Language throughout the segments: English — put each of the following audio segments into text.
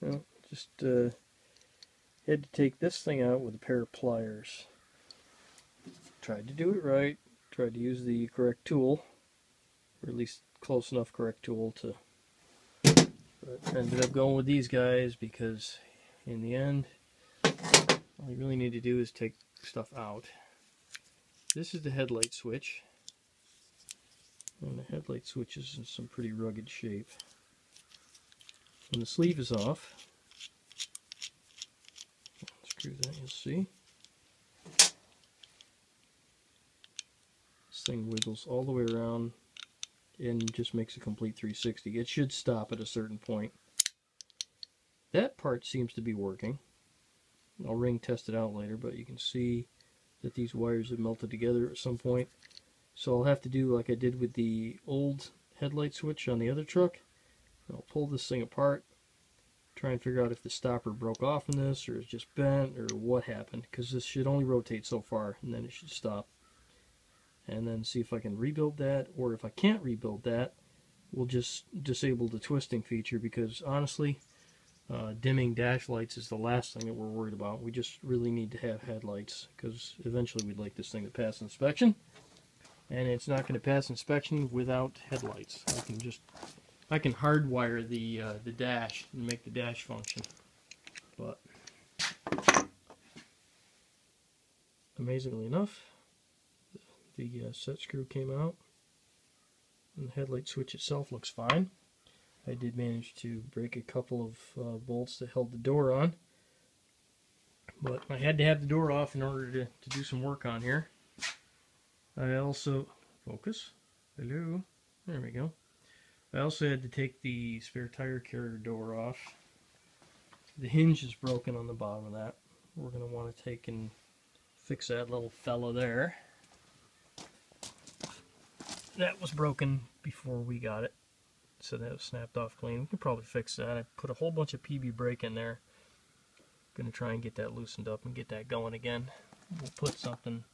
Well, just had to take this thing out with a pair of pliers. Tried to do it right. Tried to use the correct tool, or at least close enough correct tool to. But ended up going with these guys because, in the end, all you really need to do is take stuff out. This is the headlight switch. And the headlight switch is in some pretty rugged shape. When the sleeve is off, unscrew that, you'll see. This thing wiggles all the way around and just makes a complete 360. It should stop at a certain point. That part seems to be working. I'll ring test it out later, but you can see that these wires have melted together at some point. So I'll have to do like I did with the old headlight switch on the other truck. I'll pull this thing apart, try and figure out if the stopper broke off in this, or is just bent, or what happened, because this should only rotate so far, and then it should stop. And then see if I can rebuild that, or if I can't rebuild that, we'll just disable the twisting feature, because honestly, dimming dash lights is the last thing that we're worried about. We just really need to have headlights, because eventually we'd like this thing to pass inspection. And it's not going to pass inspection without headlights. I can hardwire the dash and make the dash function. But amazingly enough, the set screw came out, and the headlight switch itself looks fine. I did manage to break a couple of bolts that held the door on, but I had to have the door off in order to do some work on here. I also, focus, hello, there we go. I also had to take the spare tire carrier door off. The hinge is broken on the bottom of that. We're going to want to take and fix that little fella there. That was broken before we got it, so that was snapped off clean. We can probably fix that. I put a whole bunch of PB brake in there. I'm going to try and get that loosened up and get that going again. We'll put something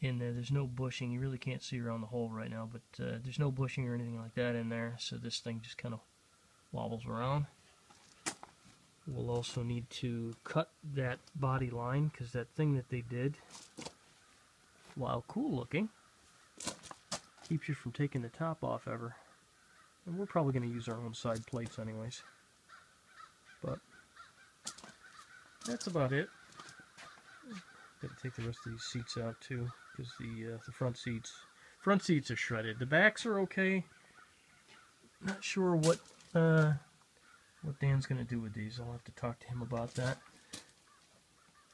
in there. There's no bushing. You really can't see around the hole right now, but there's no bushing or anything like that in there, so this thing just kind of wobbles around. We'll also need to cut that body line, because that thing that they did, while cool looking, keeps you from taking the top off ever. And we're probably going to use our own side plates anyways. But that's about it. Got to take the rest of these seats out too, because the front seats are shredded. The backs are okay. Not sure what Dan's going to do with these. I'll have to talk to him about that.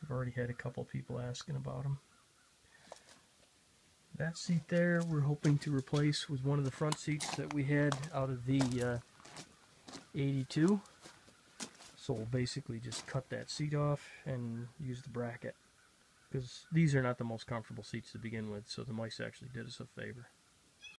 I've already had a couple people asking about them. That seat there we're hoping to replace with one of the front seats that we had out of the 82. So we'll basically just cut that seat off and use the bracket, because these are not the most comfortable seats to begin with, so the mice actually did us a favor.